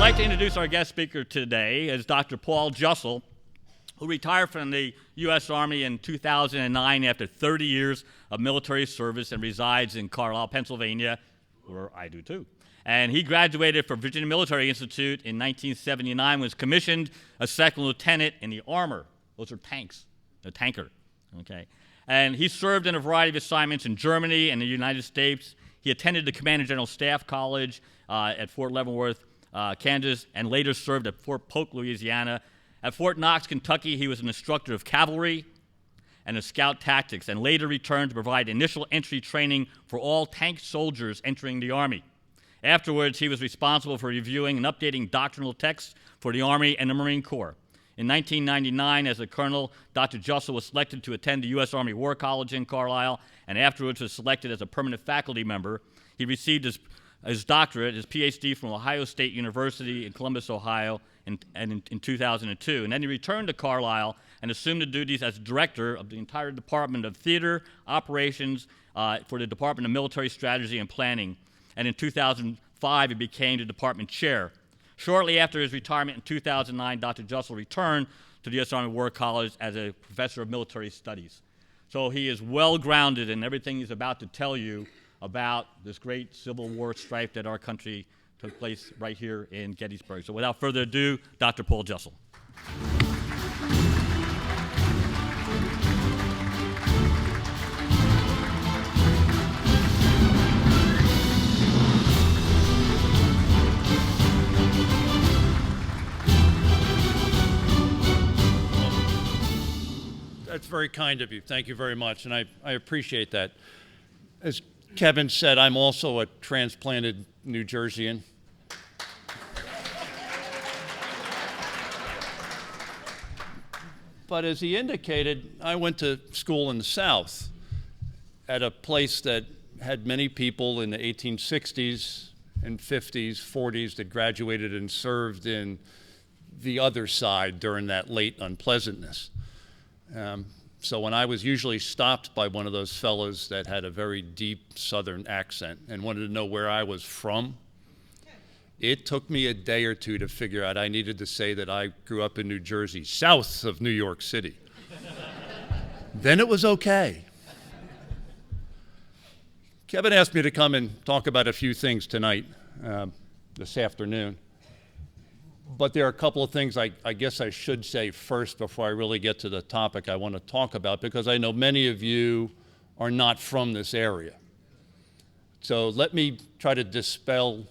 like to introduce our guest speaker today as Dr. Paul Jussell, who retired from the U.S. Army in 2009 after 30 years of military service and resides in Carlisle, Pennsylvania, where I do too. And he graduated from Virginia Military Institute in 1979, was commissioned a second lieutenant in the armor. Those are tanks, a tanker, okay? And he served in a variety of assignments in Germany and the United States. He attended the Command and General Staff College at Fort Leavenworth, Kansas, and later served at Fort Polk, Louisiana. At Fort Knox, Kentucky, he was an instructor of cavalry and of scout tactics, and later returned to provide initial entry training for all tank soldiers entering the Army. Afterwards, he was responsible for reviewing and updating doctrinal texts for the Army and the Marine Corps. In 1999, as a colonel, Dr. Jussell was selected to attend the U.S. Army War College in Carlisle, and afterwards was selected as a permanent faculty member. He received his doctorate, his PhD from Ohio State University in Columbus, Ohio, in 2002. And then he returned to Carlisle and assumed the duties as director of the entire Department of Theater Operations for the Department of Military Strategy and Planning. And in 2005, he became the department chair. Shortly after his retirement in 2009, Dr. Jussell returned to the U.S. Army War College as a professor of military studies. So he is well-grounded in everything he's about to tell you about this great Civil War strife that our country took place right here in Gettysburg. So without further ado, Dr. Paul Jussell. That's very kind of you. Thank you very much, and I appreciate that. As Kevin said, I'm also a transplanted New Jerseyan. But as he indicated, I went to school in the South at a place that had many people in the 1860s and 50s, 40s that graduated and served in the other side during that late unpleasantness. So when I was usually stopped by one of those fellows that had a very deep Southern accent and wanted to know where I was from, it took me a day or two to figure out I needed to say that I grew up in New Jersey, south of New York City. Then it was okay. Kevin asked me to come and talk about a few things tonight, this afternoon. But there are a couple of things I guess I should say first before I really get to the topic I want to talk about, because I know many of you are not from this area. So let me try to dispel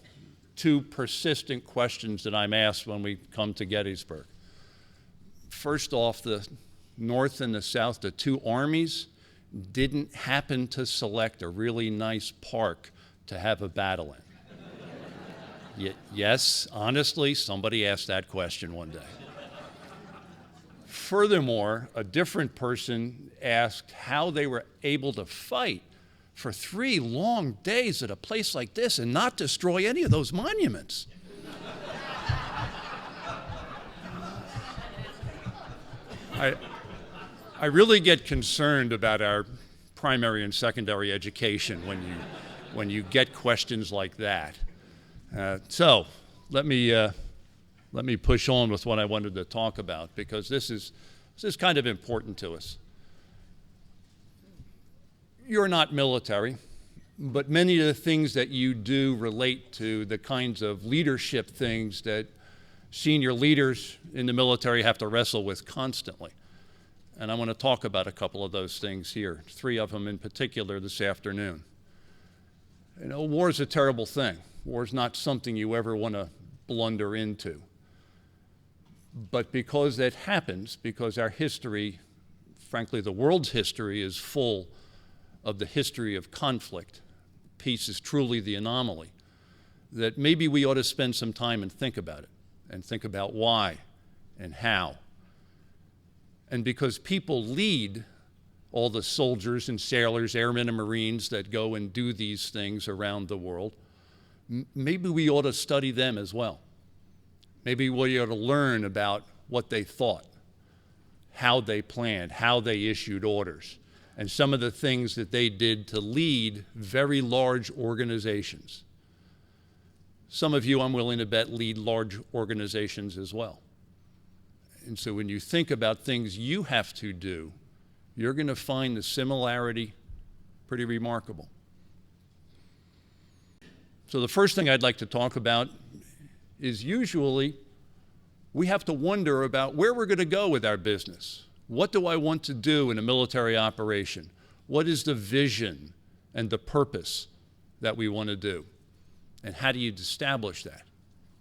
two persistent questions that I'm asked when we come to Gettysburg. First off, the North and the South, the two armies, didn't happen to select a really nice park to have a battle in. Yes, honestly, somebody asked that question one day. Furthermore, a different person asked how they were able to fight for 3 long days at a place like this and not destroy any of those monuments. I really get concerned about our primary and secondary education when you get questions like that. So let me push on with what I wanted to talk about, because this is kind of important to us. You're not military, but many of the things that you do relate to the kinds of leadership things that senior leaders in the military have to wrestle with constantly. And I want to talk about a couple of those things here, 3 of them in particular this afternoon. You know, war is a terrible thing. War is not something you ever want to blunder into. But because that happens, because our history, frankly, the world's history is full of the history of conflict, peace is truly the anomaly, that maybe we ought to spend some time and think about it, and think about why and how. And because people lead all the soldiers and sailors, airmen and Marines that go and do these things around the world, maybe we ought to study them as well. Maybe we ought to learn about what they thought, how they planned, how they issued orders, and some of the things that they did to lead very large organizations. Some of you, I'm willing to bet, lead large organizations as well. And so when you think about things you have to do, you're going to find the similarity pretty remarkable. So the first thing I'd like to talk about is usually we have to wonder about where we're going to go with our business. What do I want to do in a military operation? What is the vision and the purpose that we want to do? And how do you establish that?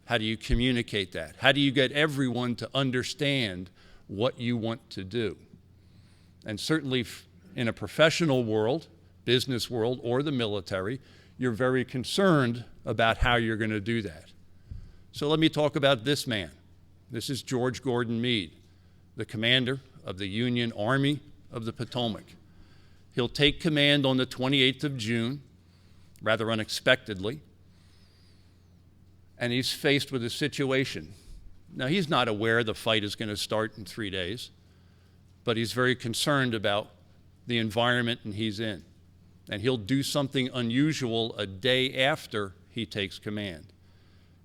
How do you communicate that? How do you get everyone to understand what you want to do? And certainly in a professional world, business world, or the military, you're very concerned about how you're going to do that. So let me talk about this man. This is George Gordon Meade, the commander of the Union Army of the Potomac. He'll take command on the 28th of June, rather unexpectedly, and he's faced with a situation. Now, he's not aware the fight is going to start in 3 days, but he's very concerned about the environment he's in. And he'll do something unusual a day after he takes command.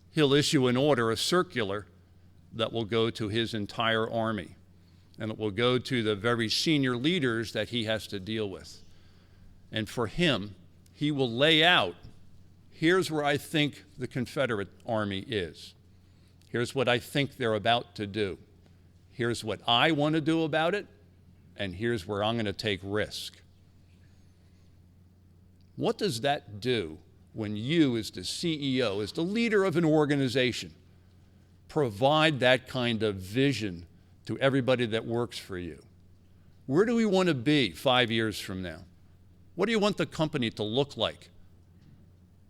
He'll issue an order, a circular, that will go to his entire army. And it will go to the very senior leaders that he has to deal with. And for him, he will lay out, here's where I think the Confederate Army is. Here's what I think they're about to do. Here's what I want to do about it, and here's where I'm going to take risk. What does that do when you, as the CEO, as the leader of an organization, provide that kind of vision to everybody that works for you? Where do we want to be 5 years from now? What do you want the company to look like?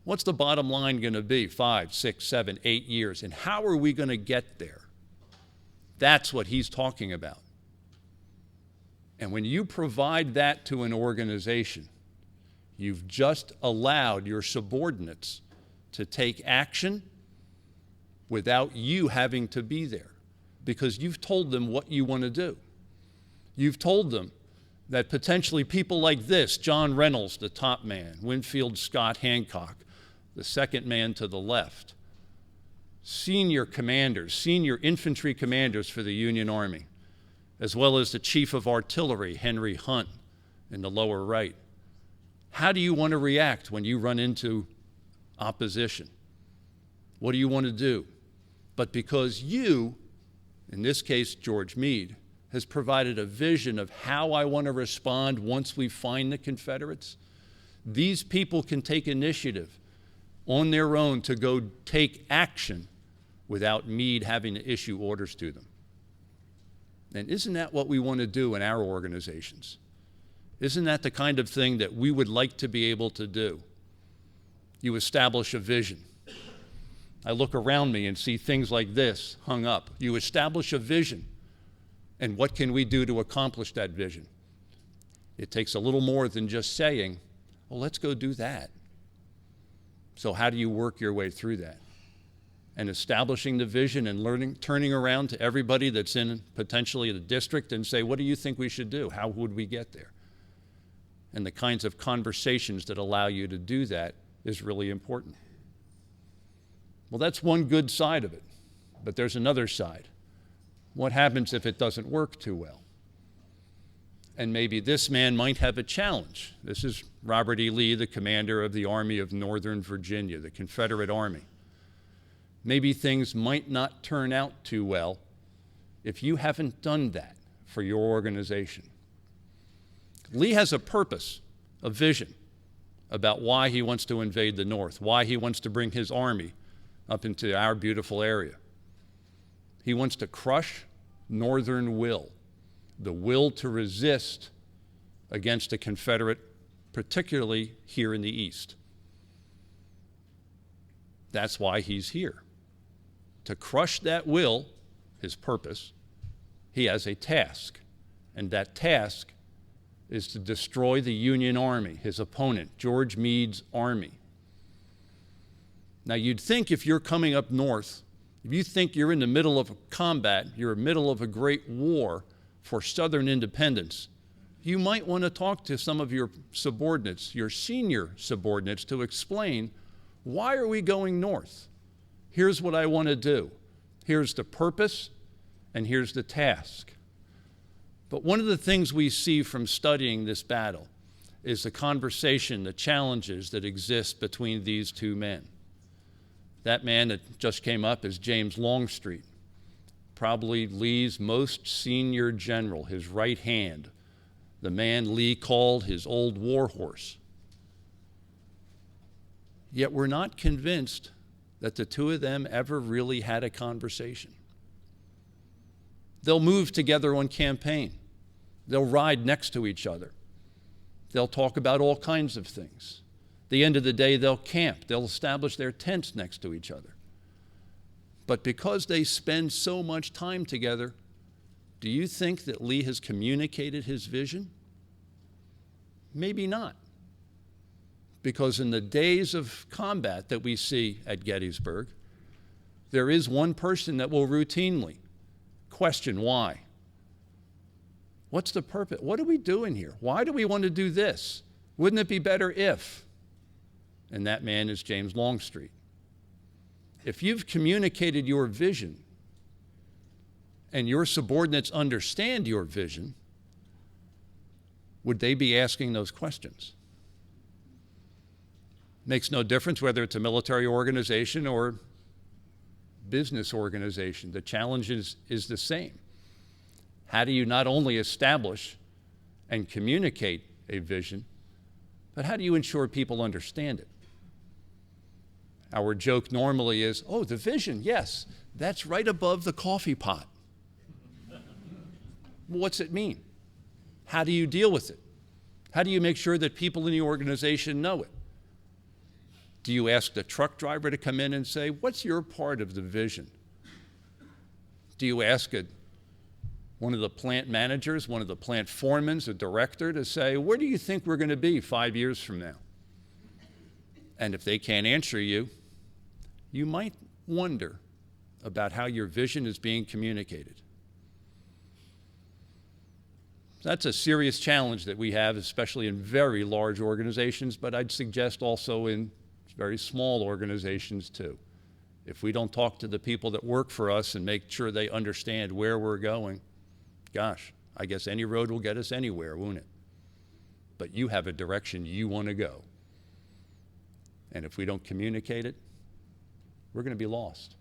What's the bottom line going to be 5, 6, 7, 8 years? And how are we going to get there? That's what he's talking about. And when you provide that to an organization, you've just allowed your subordinates to take action without you having to be there, because you've told them what you want to do. You've told them that potentially people like this, John Reynolds, the top man, Winfield Scott Hancock, the second man to the left, senior commanders, senior infantry commanders for the Union Army, as well as the chief of artillery, Henry Hunt, in the lower right. How do you want to react when you run into opposition? What do you want to do? But because you, in this case George Meade, has provided a vision of how I want to respond once we find the Confederates, these people can take initiative on their own to go take action without Meade having to issue orders to them. And isn't that what we want to do in our organizations? Isn't that the kind of thing that we would like to be able to do? You establish a vision. I look around me and see things like this hung up. You establish a vision. And what can we do to accomplish that vision? It takes a little more than just saying, well, let's go do that. So how do you work your way through that? And establishing the vision and turning around to everybody that's in potentially the district and say, what do you think we should do? How would we get there? And the kinds of conversations that allow you to do that is really important. Well, that's one good side of it, but there's another side. What happens if it doesn't work too well? And maybe this man might have a challenge. This is Robert E. Lee, the commander of the Army of Northern Virginia, the Confederate Army. Maybe things might not turn out too well if you haven't done that for your organization. Lee has a purpose, a vision about why he wants to invade the North, why he wants to bring his army up into our beautiful area. He wants to crush Northern will, the will to resist against the Confederate, particularly here in the East. That's why he's here. To crush that will, his purpose, he has a task, and that task is to destroy the Union Army, his opponent, George Meade's army. Now, you'd think if you're coming up north, if you think you're in the middle of a combat, you're in the middle of a great war for Southern independence, you might want to talk to some of your subordinates, your senior subordinates, to explain, why are we going north? Here's what I want to do. Here's the purpose, and here's the task. But one of the things we see from studying this battle is the conversation, the challenges that exist between these two men. That man that just came up is James Longstreet, probably Lee's most senior general, his right hand, the man Lee called his old war horse. Yet we're not convinced that the two of them ever really had a conversation. They'll move together on campaign. They'll ride next to each other. They'll talk about all kinds of things. At the end of the day, they'll camp. They'll establish their tents next to each other. But because they spend so much time together, do you think that Lee has communicated his vision? Maybe not. Because in the days of combat that we see at Gettysburg, there is one person that will routinely question why. What's the purpose? What are we doing here? Why do we want to do this? Wouldn't it be better if? And that man is James Longstreet. If you've communicated your vision and your subordinates understand your vision, would they be asking those questions? Makes no difference whether it's a military organization or business organization. The challenge is the same. How do you not only establish and communicate a vision, but how do you ensure people understand it? Our joke normally is, oh, the vision, yes, that's right above the coffee pot. What's it mean? How do you deal with it? How do you make sure that people in the organization know it? Do you ask the truck driver to come in and say, what's your part of the vision? Do you ask one of the plant managers, one of the plant foremen, a director to say, where do you think we're going to be 5 years from now? And if they can't answer you, you might wonder about how your vision is being communicated. That's a serious challenge that we have, especially in very large organizations, but I'd suggest also in very small organizations too. If we don't talk to the people that work for us and make sure they understand where we're going, gosh, I guess any road will get us anywhere, won't it? But you have a direction you want to go. And if we don't communicate it, we're going to be lost.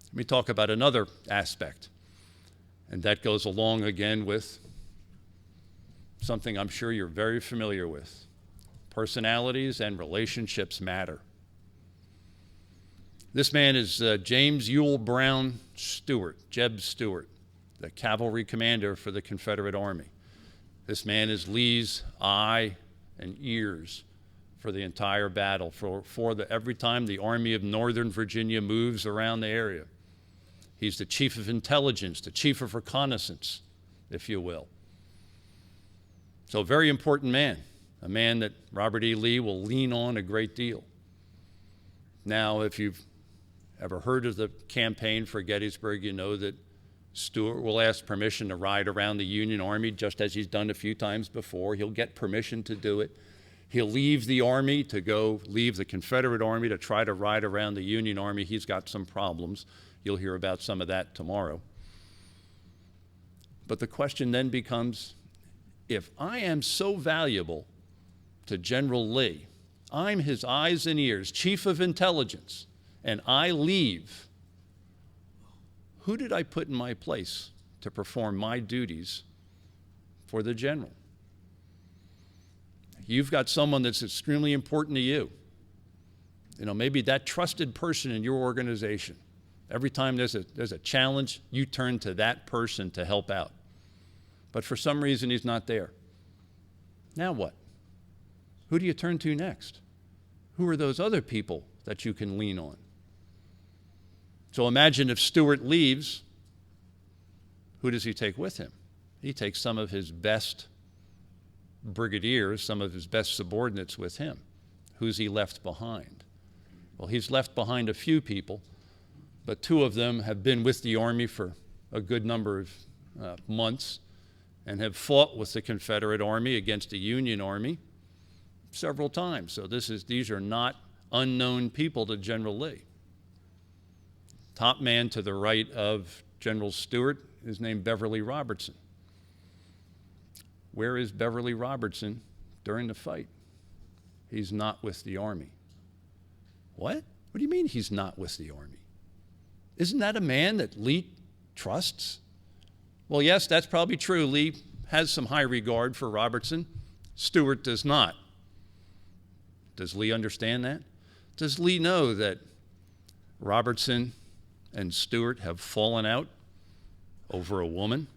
Let me talk about another aspect, and that goes along again with something I'm sure you're very familiar with. Personalities and relationships matter. This man is James Ewell Brown Stewart, Jeb Stewart, the cavalry commander for the Confederate Army. This man is Lee's eye and ears for the entire battle, every time the Army of Northern Virginia moves around the area. He's the chief of intelligence, the chief of reconnaissance, if you will. So a very important man, a man that Robert E. Lee will lean on a great deal. Now, if you've ever heard of the campaign for Gettysburg, you know that Stewart will ask permission to ride around the Union Army just as he's done a few times before. He'll get permission to do it. He'll leave the Army to go leave the Confederate Army to try to ride around the Union Army. He's got some problems. You'll hear about some of that tomorrow. But the question then becomes, if I am so valuable to General Lee, I'm his eyes and ears, chief of intelligence, and I leave, who did I put in my place to perform my duties for the general? You've got someone that's extremely important to you. You know, maybe that trusted person in your organization. Every time there's a challenge, you turn to that person to help out. But for some reason, he's not there. Now what? Who do you turn to next? Who are those other people that you can lean on? So imagine if Stewart leaves, who does he take with him? He takes some of his best brigadiers, some of his best subordinates with him. Who's he left behind? Well, he's left behind a few people, but two of them have been with the Army for a good number of months and have fought with the Confederate Army against the Union Army several times. So these are not unknown people to General Lee. Top man to the right of General Stewart is named Beverly Robertson. Where is Beverly Robertson during the fight? He's not with the Army. What? What do you mean he's not with the Army? Isn't that a man that Lee trusts? Well, yes, that's probably true. Lee has some high regard for Robertson. Stewart does not. Does Lee understand that? Does Lee know that Robertson and Stewart have fallen out over a woman?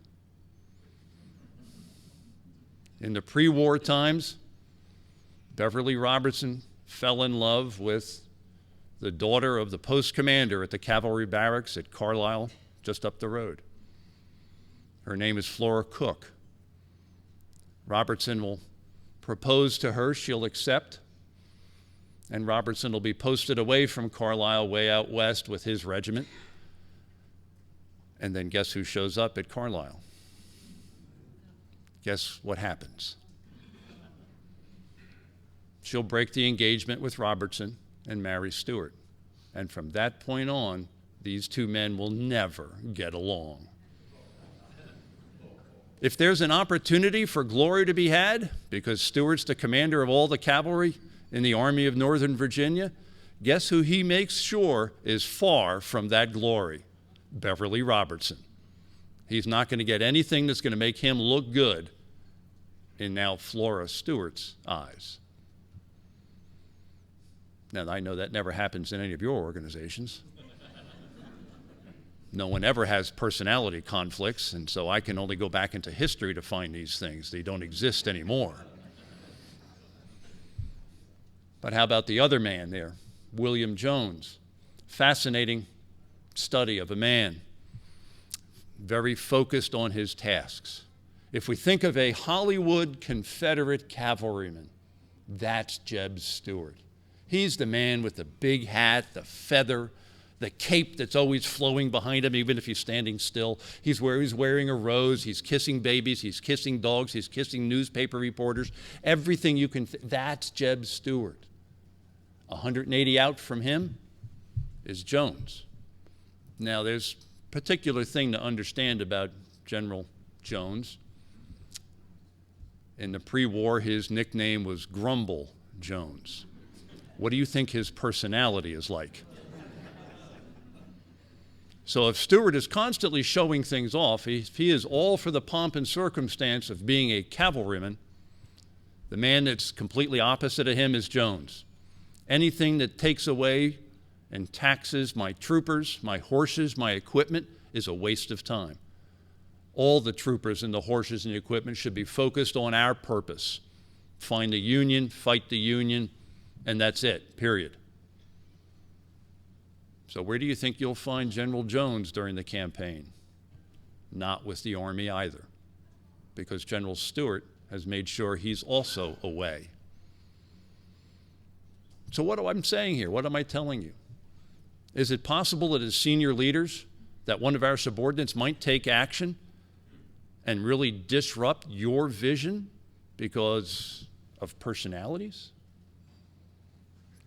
In the pre-war times, Beverly Robertson fell in love with the daughter of the post commander at the cavalry barracks at Carlisle, just up the road. Her name is Flora Cook. Robertson will propose to her, she'll accept, and Robertson will be posted away from Carlisle, way out west with his regiment. And then guess who shows up at Carlisle? Guess what happens? She'll break the engagement with Robertson and marry Stewart. And from that point on, these two men will never get along. If there's an opportunity for glory to be had, because Stewart's the commander of all the cavalry in the Army of Northern Virginia, guess who he makes sure is far from that glory? Beverly Robertson. He's not going to get anything that's going to make him look good in now Flora Stewart's eyes. Now, I know that never happens in any of your organizations. No one ever has personality conflicts, and so I can only go back into history to find these things. They don't exist anymore. But how about the other man there, William Jones? Fascinating study of a man, very focused on his tasks. If we think of a Hollywood Confederate cavalryman, that's Jeb Stuart. He's the man with the big hat, the feather, the cape that's always flowing behind him, even if he's standing still. He's wearing a rose, he's kissing babies, he's kissing dogs, he's kissing newspaper reporters, everything you can, that's Jeb Stuart. 180 out from him is Jones. Now, there's a particular thing to understand about General Jones. In the pre-war, his nickname was Grumble Jones. What do you think his personality is like? So if Stewart is constantly showing things off, if he is all for the pomp and circumstance of being a cavalryman, the man that's completely opposite of him is Jones. Anything that takes away and taxes my troopers, my horses, my equipment is a waste of time. All the troopers and the horses and the equipment should be focused on our purpose. Find the Union, fight the Union, and that's it, period. So where do you think you'll find General Jones during the campaign? Not with the Army either, because General Stewart has made sure he's also away. So what am I saying here? What am I telling you? Is it possible that as senior leaders, that one of our subordinates might take action and really disrupt your vision because of personalities?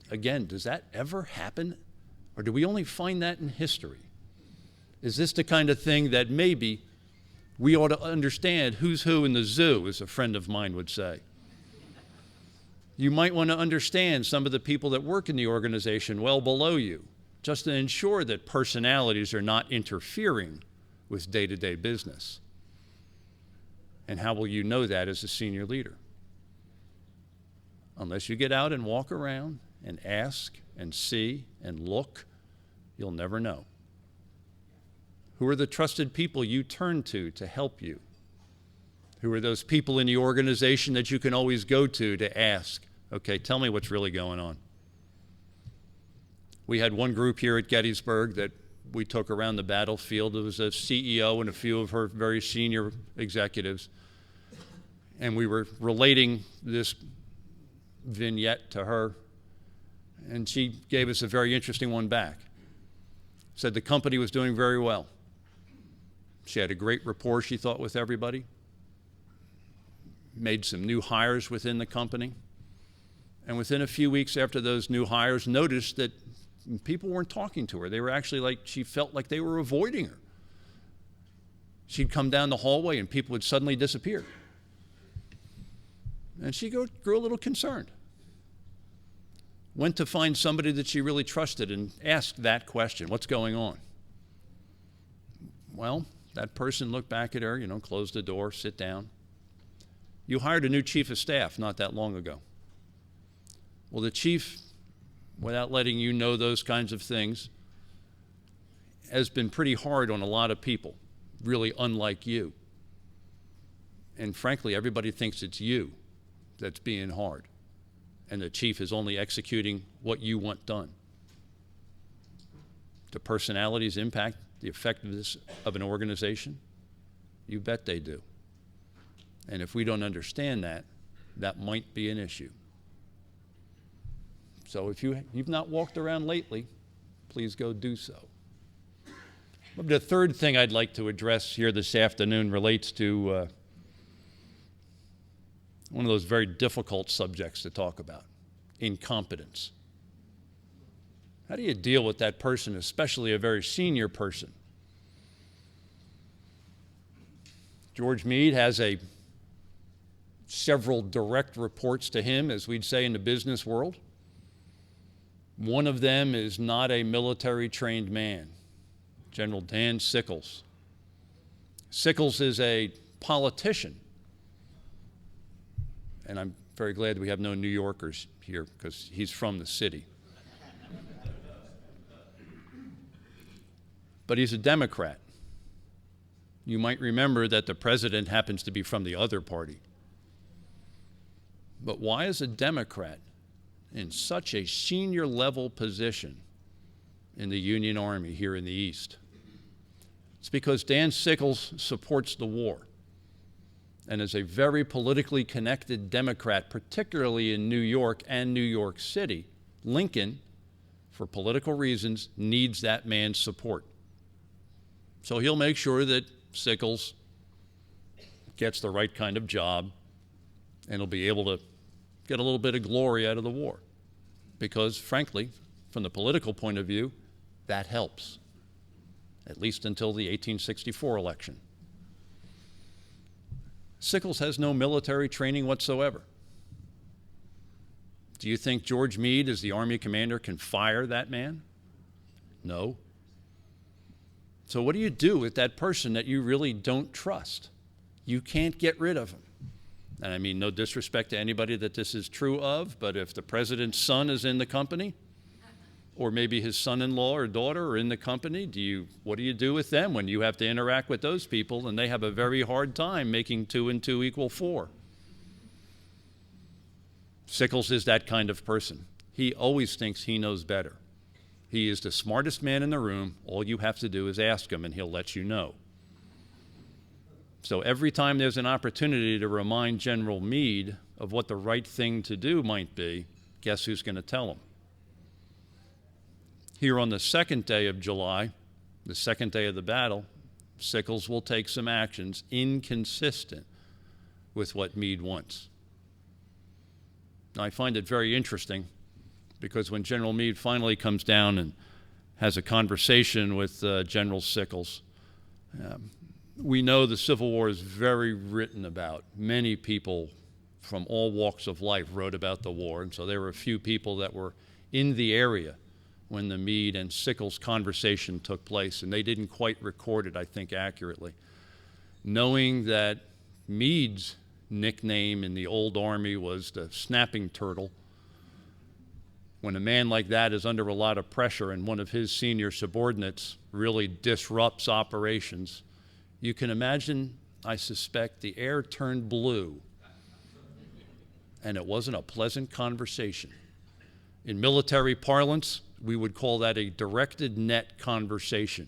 Again, does that ever happen? Or do we only find that in history? Is this the kind of thing that maybe we ought to understand who's who in the zoo, as a friend of mine would say? You might want to understand some of the people that work in the organization well below you, just to ensure that personalities are not interfering with day-to-day business. And how will you know that as a senior leader? Unless you get out and walk around and ask and see and look, you'll never know. Who are the trusted people you turn to help you? Who are those people in the organization that you can always go to ask, okay, tell me what's really going on? We had one group here at Gettysburg that we took around the battlefield. It was a CEO and a few of her very senior executives. And we were relating this vignette to her, and she gave us a very interesting one back. Said the company was doing very well. She had a great rapport, she thought, with everybody. Made some new hires within the company. And within a few weeks after those new hires, noticed that And people weren't talking to her. They were actually like, she felt like they were avoiding her. She'd come down the hallway and people would suddenly disappear. And she grew a little concerned. Went to find somebody that she really trusted and asked that question, what's going on? Well, that person looked back at her, closed the door, sit down. You hired a new chief of staff not that long ago. Well, the chief, without letting you know those kinds of things, has been pretty hard on a lot of people, really unlike you. And frankly, everybody thinks it's you that's being hard, and the chief is only executing what you want done. Do personalities impact the effectiveness of an organization? You bet they do. And if we don't understand that, that might be an issue. So if you've not walked around lately, please go do so. The third thing I'd like to address here this afternoon relates to one of those very difficult subjects to talk about, incompetence. How do you deal with that person, especially a very senior person? George Meade has several direct reports to him, as we'd say in the business world. One of them is not a military-trained man, General Dan Sickles. Sickles is a politician, and I'm very glad we have no New Yorkers here because he's from the city. But he's a Democrat. You might remember that the president happens to be from the other party. But why is a Democrat in such a senior level position in the Union Army here in the East? It's because Dan Sickles supports the war and is a very politically connected Democrat, particularly in New York and New York City. Lincoln, for political reasons, needs that man's support. So he'll make sure that Sickles gets the right kind of job and he'll be able to get a little bit of glory out of the war. Because, frankly, from the political point of view, that helps, at least until the 1864 election. Sickles has no military training whatsoever. Do you think George Meade, as the Army commander, can fire that man? No. So what do you do with that person that you really don't trust? You can't get rid of him. And I mean no disrespect to anybody that this is true of, but if the president's son is in the company, or maybe his son-in-law or daughter are in the company, what do you do with them when you have to interact with those people and they have a very hard time making 2 and 2 equal 4? Sickles is that kind of person. He always thinks he knows better. He is the smartest man in the room. All you have to do is ask him and he'll let you know. So every time there's an opportunity to remind General Meade of what the right thing to do might be, guess who's going to tell him? Here on the 2nd day of July, the 2nd day of the battle, Sickles will take some actions inconsistent with what Meade wants. Now, I find it very interesting because when General Meade finally comes down and has a conversation with General Sickles, we know the Civil War is very written about. Many people from all walks of life wrote about the war, and so there were a few people that were in the area when the Meade and Sickles conversation took place, and they didn't quite record it, I think, accurately. Knowing that Meade's nickname in the old Army was the snapping turtle, when a man like that is under a lot of pressure and one of his senior subordinates really disrupts operations, you can imagine, I suspect, the air turned blue, and it wasn't a pleasant conversation. In military parlance, we would call that a directed net conversation.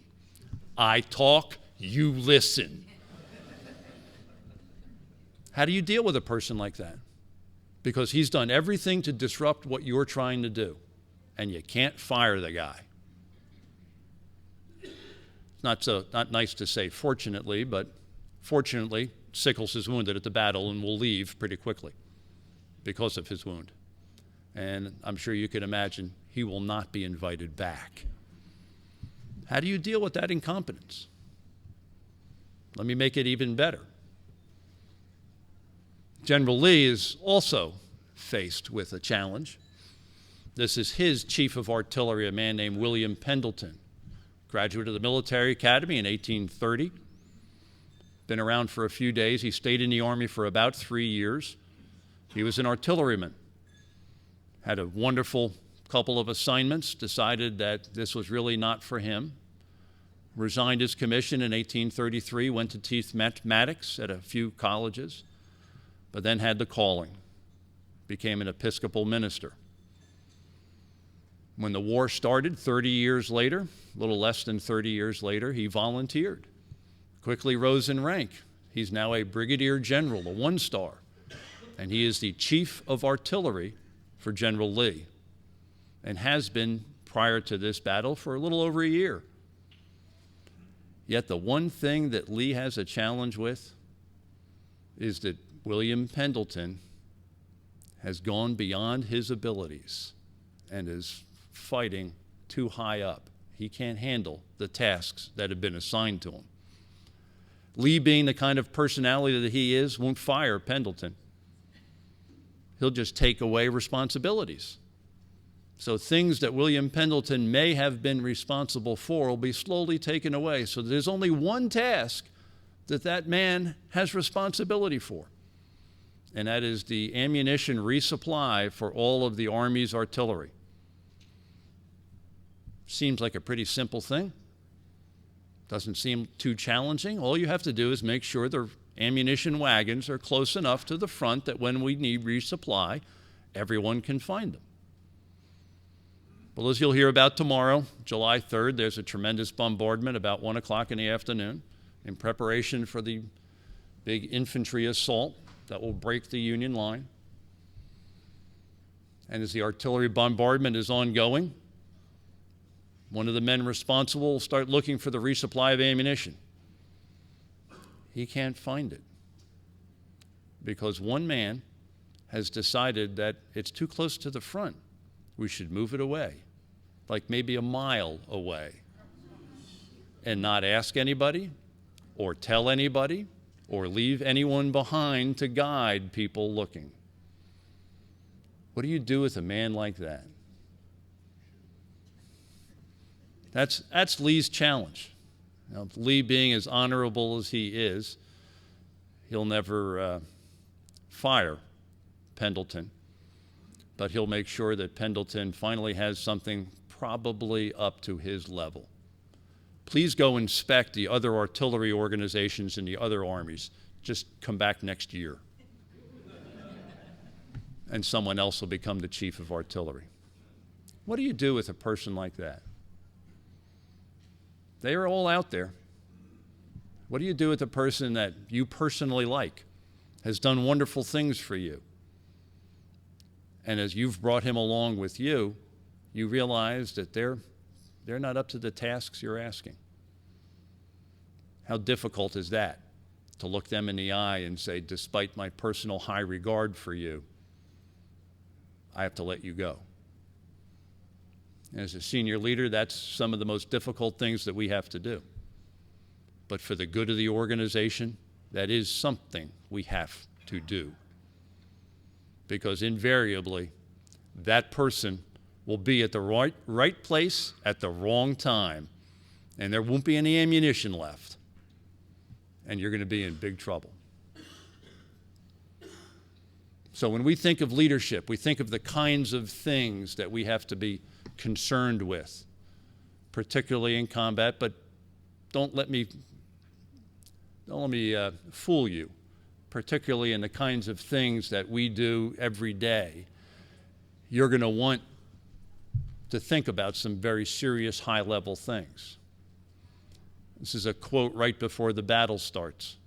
I talk, you listen. How do you deal with a person like that? Because he's done everything to disrupt what you're trying to do, and you can't fire the guy. It's not nice to say fortunately, but fortunately, Sickles is wounded at the battle and will leave pretty quickly because of his wound. And I'm sure you can imagine he will not be invited back. How do you deal with that incompetence? Let me make it even better. General Lee is also faced with a challenge. This is his chief of artillery, a man named William Pendleton, graduate of the military academy in 1830. Been around for a few days. He stayed in the Army for about 3 years. He was an artilleryman. Had a wonderful couple of assignments, decided that this was really not for him. Resigned his commission in 1833, went to teach mathematics at a few colleges, but then had the calling, became an Episcopal minister. When the war started 30 years later, a little less than 30 years later, he volunteered, quickly rose in rank. He's now a brigadier general, a 1-star, and he is the chief of artillery for General Lee, and has been prior to this battle for a little over a year. Yet the one thing that Lee has a challenge with is that William Pendleton has gone beyond his abilities and is fighting too high up. He can't handle the tasks that have been assigned to him. Lee, being the kind of personality that he is, won't fire Pendleton. He'll just take away responsibilities. So things that William Pendleton may have been responsible for will be slowly taken away. So there's only one task that that man has responsibility for, and that is the ammunition resupply for all of the Army's artillery. Seems like a pretty simple thing. Doesn't seem too challenging. All you have to do is make sure the ammunition wagons are close enough to the front that when we need resupply, everyone can find them. Well, as you'll hear about tomorrow, July 3rd, there's a tremendous bombardment about 1 o'clock in the afternoon in preparation for the big infantry assault that will break the Union line. And as the artillery bombardment is ongoing, one of the men responsible will start looking for the resupply of ammunition. He can't find it because one man has decided that it's too close to the front. We should move it away, like maybe a mile away, and not ask anybody or tell anybody or leave anyone behind to guide people looking. What do you do with a man like that? That's Lee's challenge. Now, Lee, being as honorable as he is, he'll never fire Pendleton, but he'll make sure that Pendleton finally has something probably up to his level. Please go inspect the other artillery organizations in the other armies. Just come back next year, and someone else will become the chief of artillery. What do you do with a person like that? They are all out there. What do you do with a person that you personally like, has done wonderful things for you? And as you've brought him along with you, you realize that they're not up to the tasks you're asking. How difficult is that, to look them in the eye and say, despite my personal high regard for you, I have to let you go? As a senior leader, that's some of the most difficult things that we have to do. But for the good of the organization, that is something we have to do. Because invariably, that person will be at the right place at the wrong time, and there won't be any ammunition left, and you're going to be in big trouble. So when we think of leadership, we think of the kinds of things that we have to be concerned with, particularly in combat, but don't let me fool you, particularly in the kinds of things that we do every day. You're going to want to think about some very serious high-level things. This is a quote right before the battle starts.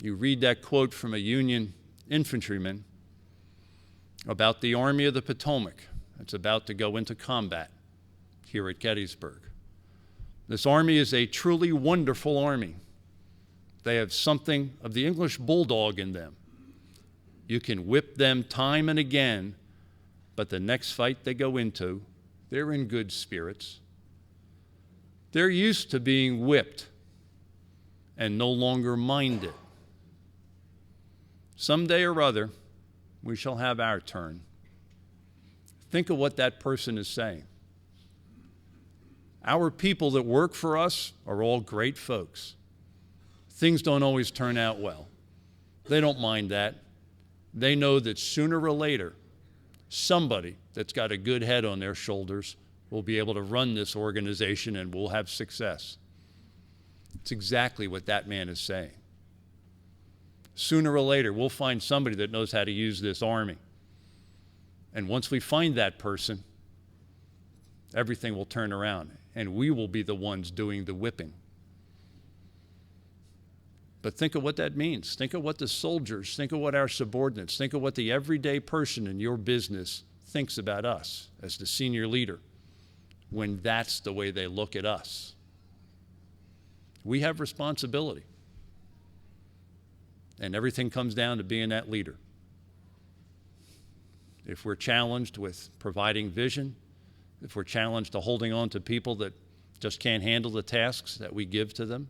You read that quote from a Union infantryman about the Army of the Potomac that's about to go into combat here at Gettysburg. This army is a truly wonderful army. They have something of the English bulldog in them. You can whip them time and again, but the next fight they go into, they're in good spirits. They're used to being whipped and no longer mind it. Someday or other, we shall have our turn. Think of what that person is saying. Our people that work for us are all great folks. Things don't always turn out well. They don't mind that. They know that sooner or later, somebody that's got a good head on their shoulders will be able to run this organization and will have success. It's exactly what that man is saying. Sooner or later, we'll find somebody that knows how to use this army. And once we find that person, everything will turn around, and we will be the ones doing the whipping. But think of what that means. Think of what the soldiers, think of what our subordinates, think of what the everyday person in your business thinks about us as the senior leader when that's the way they look at us. We have responsibility. And everything comes down to being that leader. If we're challenged with providing vision, if we're challenged to holding on to people that just can't handle the tasks that we give to them,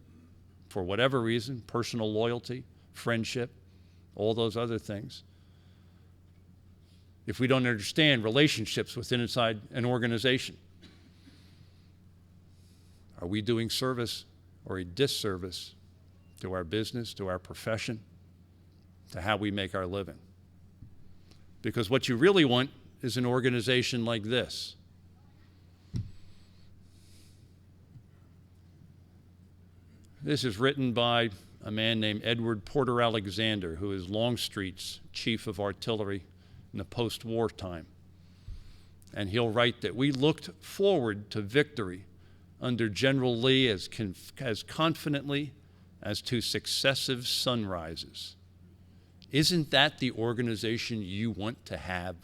for whatever reason, personal loyalty, friendship, all those other things. If we don't understand relationships inside an organization, are we doing service or a disservice to our business, to our profession, to how we make our living? Because what you really want is an organization like this. This is written by a man named Edward Porter Alexander, who is Longstreet's chief of artillery in the post-war time. And he'll write that we looked forward to victory under General Lee as confidently as to successive sunrises. Isn't that the organization you want to have?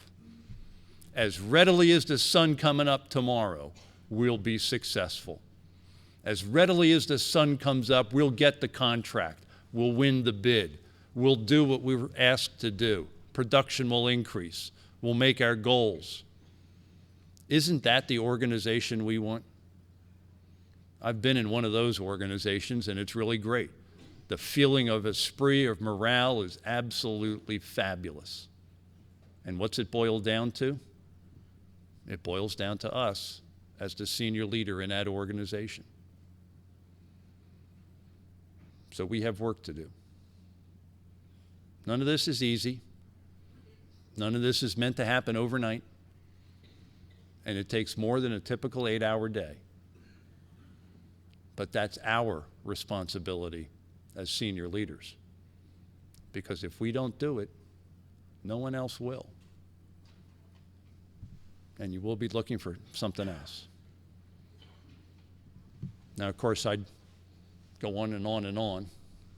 As readily as the sun coming up tomorrow, we'll be successful. As readily as the sun comes up, we'll get the contract. We'll win the bid. We'll do what we were asked to do. Production will increase. We'll make our goals. Isn't that the organization we want? I've been in one of those organizations, and it's really great. The feeling of esprit, of morale is absolutely fabulous. And what's it boiled down to? It boils down to us as the senior leader in that organization. So we have work to do. None of this is easy. None of this is meant to happen overnight. And it takes more than a typical 8-hour day. But that's our responsibility as senior leaders. Because if we don't do it, no one else will. And you will be looking for something else. Now, of course, I'd go on and on and on.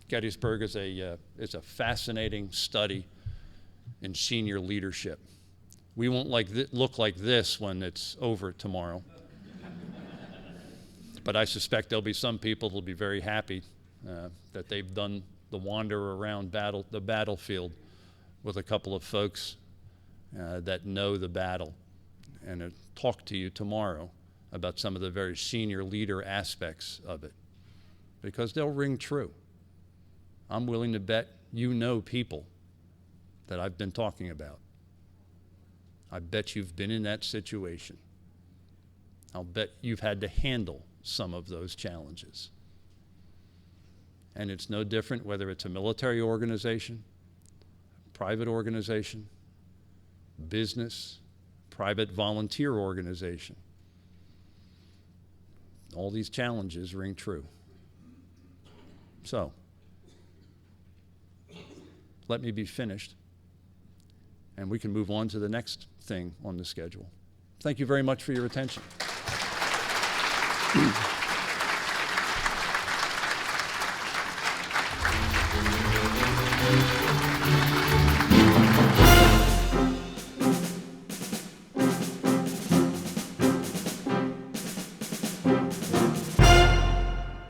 Gettysburg is a fascinating study in senior leadership. We won't look like this when it's over tomorrow. But I suspect there'll be some people who'll be very happy that they've done the wander around the battlefield with a couple of folks that know the battle, and talk to you tomorrow about some of the very senior leader aspects of it, because they'll ring true. I'm willing to bet you know people that I've been talking about. I bet you've been in that situation. I'll bet you've had to handle some of those challenges. And it's no different whether it's a military organization, private organization, business, private volunteer organization. All these challenges ring true. So, let me be finished, and we can move on to the next thing on the schedule. Thank you very much for your attention.